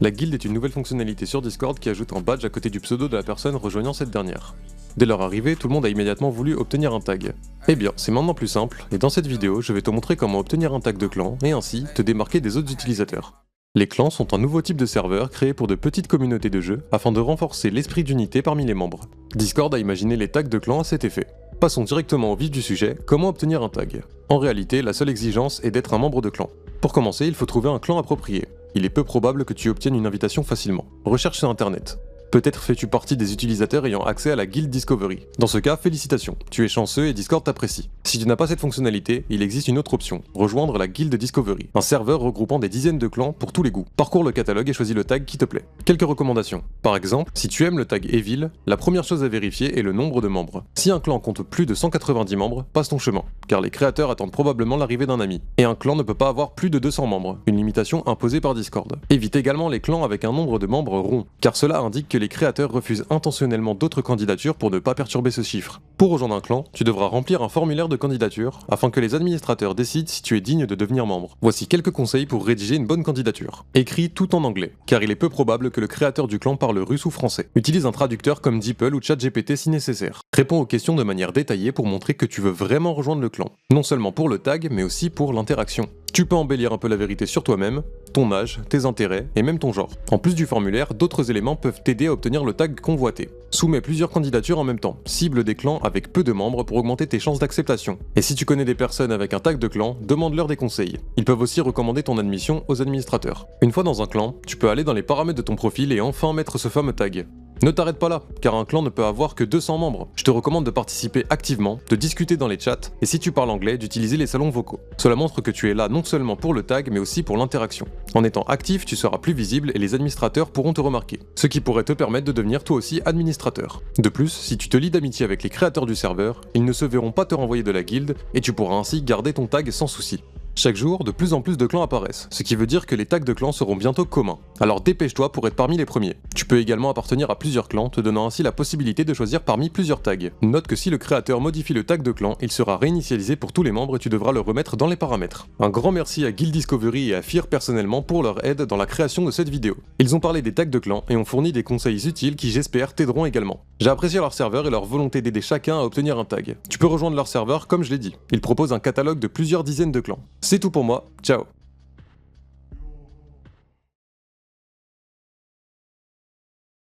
La guilde est une nouvelle fonctionnalité sur Discord qui ajoute un badge à côté du pseudo de la personne rejoignant cette dernière. Dès leur arrivée, tout le monde a immédiatement voulu obtenir un tag. Eh bien, c'est maintenant plus simple, et dans cette vidéo, je vais te montrer comment obtenir un tag de clan, et ainsi te démarquer des autres utilisateurs. Les clans sont un nouveau type de serveur créé pour de petites communautés de jeu, afin de renforcer l'esprit d'unité parmi les membres. Discord a imaginé les tags de clan à cet effet. Passons directement au vif du sujet, comment obtenir un tag. En réalité, la seule exigence est d'être un membre de clan. Pour commencer, il faut trouver un clan approprié. Il est peu probable que tu obtiennes une invitation facilement. Recherche sur internet. Peut-être fais-tu partie des utilisateurs ayant accès à la Guild Discovery. Dans ce cas, félicitations, tu es chanceux et Discord t'apprécie. Si tu n'as pas cette fonctionnalité, il existe une autre option, rejoindre la Guild Discovery, un serveur regroupant des dizaines de clans pour tous les goûts. Parcours le catalogue et choisis le tag qui te plaît. Quelques recommandations. Par exemple, si tu aimes le tag Evil, la première chose à vérifier est le nombre de membres. Si un clan compte plus de 190 membres, passe ton chemin, car les créateurs attendent probablement l'arrivée d'un ami. Et un clan ne peut pas avoir plus de 200 membres, une limitation imposée par Discord. Évite également les clans avec un nombre de membres rond, car cela indique que les créateurs refusent intentionnellement d'autres candidatures pour ne pas perturber ce chiffre. Pour rejoindre un clan, tu devras remplir un formulaire de candidature afin que les administrateurs décident si tu es digne de devenir membre. Voici quelques conseils pour rédiger une bonne candidature. Écris tout en anglais, car il est peu probable que le créateur du clan parle russe ou français. Utilise un traducteur comme DeepL ou ChatGPT si nécessaire. Réponds aux questions de manière détaillée pour montrer que tu veux vraiment rejoindre le clan, non seulement pour le tag, mais aussi pour l'interaction. Tu peux embellir un peu la vérité sur toi-même, ton âge, tes intérêts et même ton genre. En plus du formulaire, d'autres éléments peuvent t'aider à obtenir le tag convoité. Soumets plusieurs candidatures en même temps. Cible des clans avec peu de membres pour augmenter tes chances d'acceptation. Et si tu connais des personnes avec un tag de clan, demande-leur des conseils. Ils peuvent aussi recommander ton admission aux administrateurs. Une fois dans un clan, tu peux aller dans les paramètres de ton profil et enfin mettre ce fameux tag. Ne t'arrête pas là, car un clan ne peut avoir que 200 membres. Je te recommande de participer activement, de discuter dans les chats, et si tu parles anglais, d'utiliser les salons vocaux. Cela montre que tu es là non seulement pour le tag, mais aussi pour l'interaction. En étant actif, tu seras plus visible et les administrateurs pourront te remarquer, ce qui pourrait te permettre de devenir toi aussi administrateur. De plus, si tu te lis d'amitié avec les créateurs du serveur, ils ne se verront pas te renvoyer de la guilde, et tu pourras ainsi garder ton tag sans souci. Chaque jour, de plus en plus de clans apparaissent, ce qui veut dire que les tags de clans seront bientôt communs. Alors dépêche-toi pour être parmi les premiers. Tu peux également appartenir à plusieurs clans, te donnant ainsi la possibilité de choisir parmi plusieurs tags. Note que si le créateur modifie le tag de clan, il sera réinitialisé pour tous les membres et tu devras le remettre dans les paramètres. Un grand merci à Guild Discovery et à Fear personnellement pour leur aide dans la création de cette vidéo. Ils ont parlé des tags de clan et ont fourni des conseils utiles qui j'espère t'aideront également. J'ai apprécié leur serveur et leur volonté d'aider chacun à obtenir un tag. Tu peux rejoindre leur serveur comme je l'ai dit. Ils proposent un catalogue de plusieurs dizaines de clans. C'est tout pour moi, ciao.